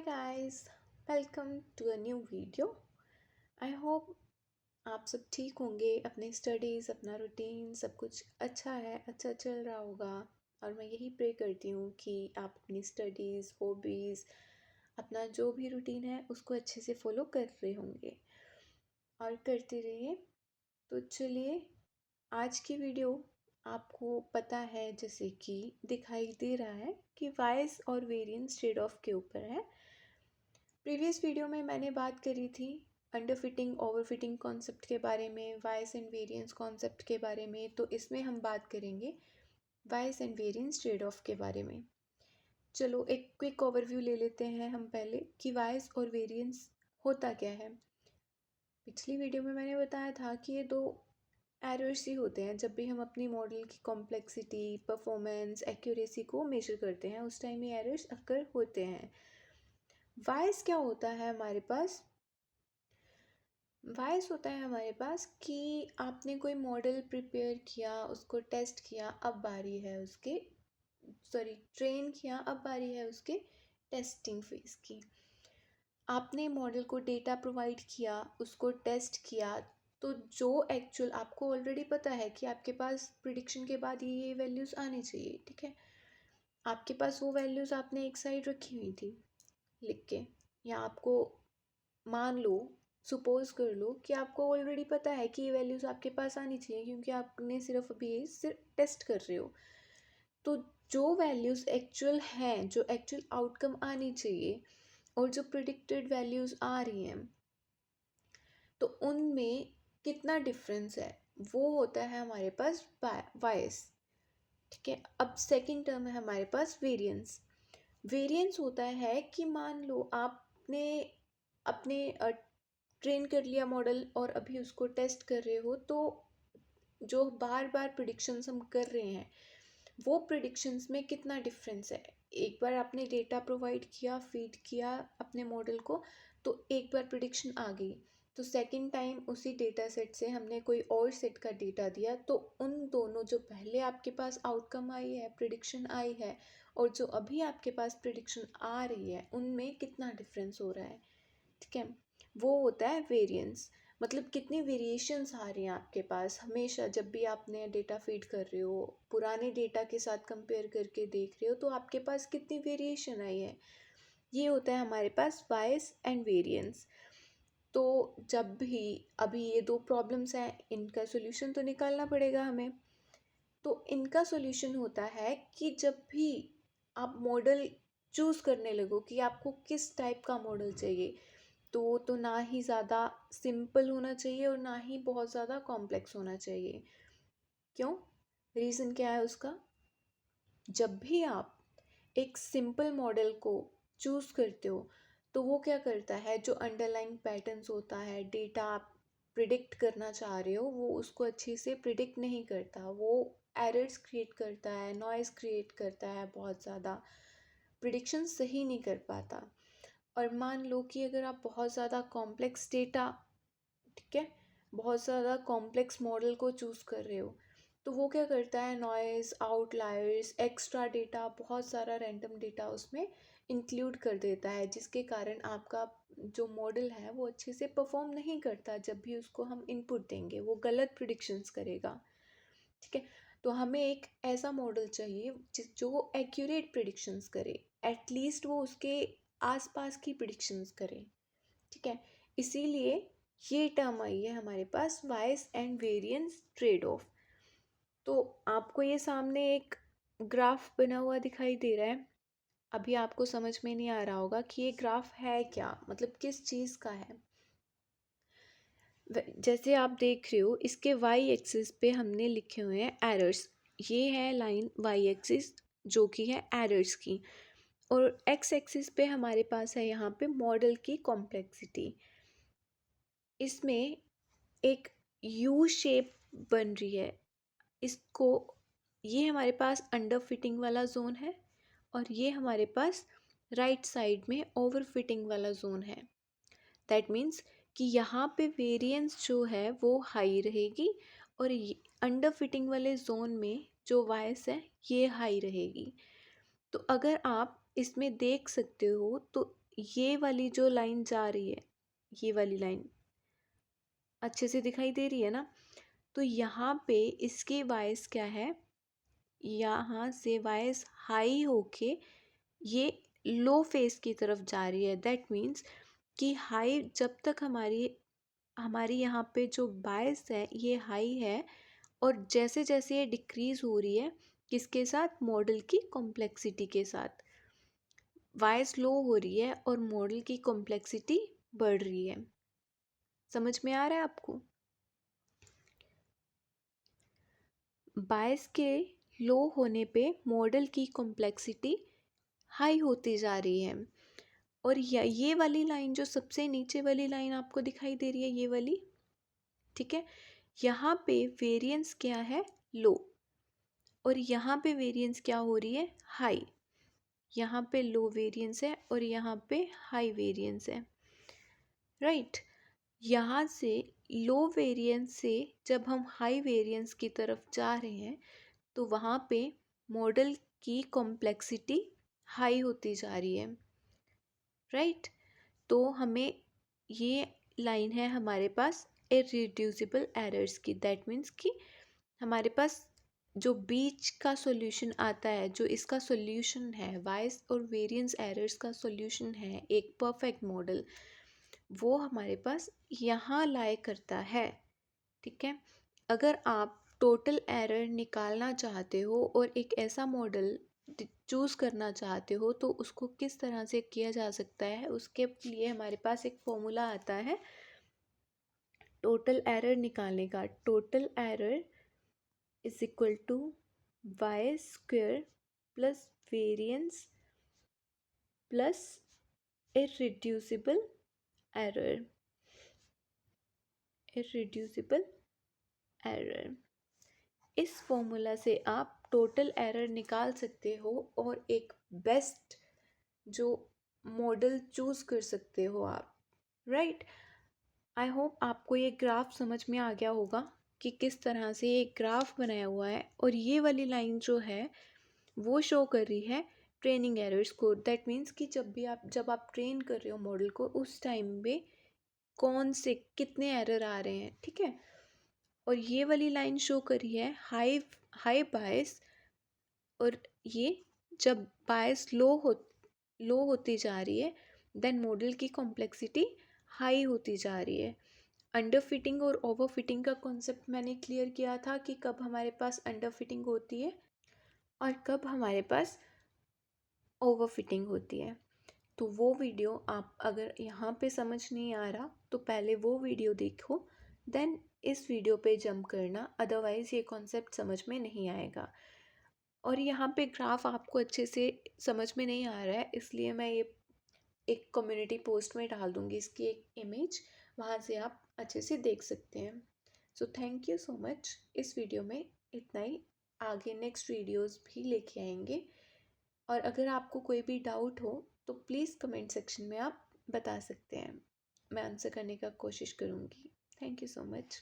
guys, welcome to a new video. I hope आप सब ठीक होंगे, अपने स्टडीज़, अपना रूटीन सब कुछ अच्छा है, अच्छा चल रहा होगा। और मैं यही प्रे करती हूँ कि आप अपनी स्टडीज़, हॉबीज़, अपना जो भी रूटीन है उसको अच्छे से फॉलो कर रहे होंगे और करते रहिए। तो चलिए, आज की वीडियो आपको पता है, जैसे कि दिखाई दे रहा है कि वॉइस और वेरिएंस ट्रेड ऑफ के ऊपर है। प्रीवियस वीडियो में मैंने बात करी थी under fitting over fitting concept के बारे में, वॉइस एंड वेरिएंस कॉन्सेप्ट के बारे में। तो इसमें हम बात करेंगे voice and variance trade of के बारे में। चलो एक क्विक ओवरव्यू ले लेते हैं हम पहले कि वॉइस और वेरिएंस होता क्या है। पिछली वीडियो में मैंने बताया था कि ये दो एरर्स ही होते हैं। जब भी हम अपनी मॉडल की कॉम्प्लेक्सिटी, परफॉर्मेंस, एक्यूरेसी को मेजर करते हैं, उस टाइम ये एरर्स अक्कर होते हैं। वॉइस क्या होता है हमारे पास? वॉइस होता है हमारे पास कि आपने कोई मॉडल प्रिपेयर किया, उसको टेस्ट किया, अब बारी है उसके ट्रेन किया, अब बारी है उसके टेस्टिंग फेज की। आपने मॉडल को डेटा प्रोवाइड किया, उसको टेस्ट किया, तो जो एक्चुअल आपको ऑलरेडी पता है कि आपके पास प्रिडिक्शन के बाद ये वैल्यूज़ आनी चाहिए, ठीक है। आपके पास वो वैल्यूज़ आपने एक साइड रखी हुई थी लिख के, या आपको मान लो, सपोज कर लो कि आपको ऑलरेडी पता है कि ये वैल्यूज़ आपके पास आनी चाहिए, क्योंकि आपने सिर्फ अभी ये सिर्फ टेस्ट कर रहे हो। तो जो वैल्यूज़ एक्चुअल हैं, जो एक्चुअल आउटकम आनी चाहिए और जो प्रिडिक्टेड वैल्यूज़ आ रही हैं, तो उनमें कितना डिफरेंस है, वो होता है हमारे पास वॉइस, ठीक है। अब सेकंड टर्म है हमारे पास वेरिएंस। वेरिएंस होता है कि मान लो आपने अपने ट्रेन कर लिया मॉडल और अभी उसको टेस्ट कर रहे हो, तो जो बार बार प्रिडिक्शंस हम कर रहे हैं, वो प्रिडिक्शंस में कितना डिफरेंस है। एक बार आपने डेटा प्रोवाइड किया, फीड किया अपने मॉडल को, तो एक बार प्रिडिक्शन आ गई, तो सेकंड टाइम उसी डेटा सेट से हमने कोई और सेट का डेटा दिया, तो उन दोनों, जो पहले आपके पास आउटकम आई है, प्रिडिक्शन आई है, और जो अभी आपके पास प्रिडिक्शन आ रही है, उनमें कितना डिफरेंस हो रहा है, ठीक है। वो होता है वेरिएंस। मतलब कितनी वेरिएशंस आ रही हैं आपके पास। हमेशा जब भी आप नया डेटा फीड कर रहे हो, पुराने डेटा के साथ कंपेयर करके देख रहे हो, तो आपके पास कितनी वेरिएशन आई है, ये होता है हमारे पास वॉइस एंड वेरिएंस। तो जब भी अभी ये दो प्रॉब्लम्स हैं, इनका सोल्यूशन तो निकालना पड़ेगा हमें। तो इनका सोल्यूशन होता है कि जब भी आप मॉडल चूज़ करने लगो कि आपको किस टाइप का मॉडल चाहिए, तो ना ही ज़्यादा सिंपल होना चाहिए और ना ही बहुत ज़्यादा कॉम्प्लेक्स होना चाहिए। क्यों? रीज़न क्या है उसका? जब भी आप एक सिंपल मॉडल को चूज़ करते हो, तो वो क्या करता है, जो अंडरलाइंग पैटर्न्स होता है, डेटा आप प्रिडिक्ट करना चाह रहे हो, वो उसको अच्छे से प्रिडिक्ट नहीं करता। वो एरर्स क्रिएट करता है, नॉइज़ क्रिएट करता है, बहुत ज़्यादा प्रिडिक्शन सही नहीं कर पाता। और मान लो कि अगर आप बहुत ज़्यादा कॉम्प्लेक्स डेटा, ठीक है, बहुत ज़्यादा कॉम्प्लेक्स मॉडल को चूज़ कर रहे हो, तो वो क्या करता है, नॉइज़, आउटलायर्स, एक्स्ट्रा डेटा, बहुत सारा रैंडम डेटा उसमें इंक्लूड कर देता है, जिसके कारण आपका जो मॉडल है वो अच्छे से परफॉर्म नहीं करता। जब भी उसको हम इनपुट देंगे, वो गलत प्रिडिक्शंस करेगा, ठीक है। तो हमें एक ऐसा मॉडल चाहिए जो एक्यूरेट प्रिडिक्शंस करे, एटलीस्ट वो उसके आसपास की प्रिडिक्शंस करे, ठीक है। इसीलिए ये टर्म आई है हमारे पास, bias and variance trade off. तो आपको ये सामने एक ग्राफ बना हुआ दिखाई दे रहा है। अभी आपको समझ में नहीं आ रहा होगा कि ये ग्राफ है क्या, मतलब किस चीज़ का है। जैसे आप देख रहे हो, इसके वाई एक्सिस पे हमने लिखे हुए हैं एरर्स। ये है लाइन वाई एक्सिस, जो कि है एरर्स की, और एक्स एक्सिस पे हमारे पास है यहाँ पे मॉडल की कॉम्प्लेक्सिटी। इसमें एक यू शेप बन रही है। इसको, ये हमारे पास अंडर फिटिंग वाला जोन है, और ये हमारे पास राइट साइड में ओवर फिटिंग वाला जोन है। दैट मीन्स कि यहाँ पे वेरिएंस जो है वो हाई रहेगी, और अंडर फिटिंग वाले जोन में जो वॉइस है ये हाई रहेगी। तो अगर आप इसमें देख सकते हो, तो ये वाली जो लाइन जा रही है, ये वाली लाइन अच्छे से दिखाई दे रही है ना? तो यहाँ पे इसके वाइस क्या है, यहाँ से वाइस हाई होके ये लो फेस की तरफ जा रही है। दैट मीन्स कि हाई जब तक हमारी हमारी यहाँ पे जो बायस है ये हाई है, और जैसे जैसे ये डिक्रीज हो रही है, किसके साथ? मॉडल की कॉम्प्लेक्सिटी के साथ। वाइस लो हो रही है और मॉडल की कॉम्प्लेक्सिटी बढ़ रही है। समझ में आ रहा है आपको? बायस के लो होने पे मॉडल की कॉम्प्लेक्सिटी हाई होती जा रही है। और ये वाली लाइन जो सबसे नीचे वाली लाइन आपको दिखाई दे रही है, ये वाली, ठीक है, यहाँ पे वेरिएंस क्या है? लो। और यहाँ पे वेरिएंस क्या हो रही है? हाई। यहाँ पे लो वेरिएंस है और यहाँ पे हाई वेरिएंस है, राइट। यहाँ से लो वेरिएंस से जब हम हाई वेरिएंस की तरफ जा रहे हैं तो वहाँ पे मॉडल की कॉम्प्लेक्सिटी हाई होती जा रही है, राइट। तो हमें ये लाइन है हमारे पास इररिड्यूसिबल एरर्स की। दैट मीन्स कि हमारे पास जो बीच का सॉल्यूशन आता है, जो इसका सॉल्यूशन है, वाइस और वेरिएंस एरर्स का सॉल्यूशन है एक परफेक्ट मॉडल, वो हमारे पास यहाँ लाए करता है, ठीक है। अगर आप टोटल एरर निकालना चाहते हो और एक ऐसा मॉडल चूज़ करना चाहते हो तो उसको किस तरह से किया जा सकता है, उसके लिए हमारे पास एक फॉर्मूला आता है टोटल एरर निकालने का। Total error is equal to Y square plus variance plus irreducible error. Irreducible error, इस फॉर्मूला से आप टोटल एरर निकाल सकते हो और एक बेस्ट जो मॉडल चूज़ कर सकते हो आप, राइट। आई होप आपको ये ग्राफ समझ में आ गया होगा कि किस तरह से ये ग्राफ बनाया हुआ है। और ये वाली लाइन जो है वो शो कर रही है ट्रेनिंग एरर्स को। दैट मीन्स कि जब आप ट्रेन कर रहे हो मॉडल को, उस टाइम पे कौन से कितने एरर आ रहे हैं, ठीक है। और ये वाली लाइन शो करी है हाई हाई बायस, और ये जब बायस लो होती जा रही है देन मॉडल की कॉम्प्लेक्सिटी हाई होती जा रही है। अंडर फिटिंग और ओवर फिटिंग का कॉन्सेप्ट मैंने क्लियर किया था कि कब हमारे पास अंडर फिटिंग होती है और कब हमारे पास ओवर फिटिंग होती है। तो वो वीडियो आप अगर यहाँ पे समझ नहीं आ रहा तो पहले वो वीडियो देखो, देन इस वीडियो पे जंप करना, अदरवाइज़ ये कॉन्सेप्ट समझ में नहीं आएगा। और यहाँ पे ग्राफ आपको अच्छे से समझ में नहीं आ रहा है, इसलिए मैं ये एक कम्युनिटी पोस्ट में डाल दूँगी इसकी एक इमेज, वहाँ से आप अच्छे से देख सकते हैं। So thank you so much. इस वीडियो में इतना ही, आगे नेक्स्ट वीडियोस भी लेके आएंगे। और अगर आपको कोई भी डाउट हो तो प्लीज़ कमेंट सेक्शन में आप बता सकते हैं, मैं आंसर करने का कोशिश करूँगी। Thank you so much.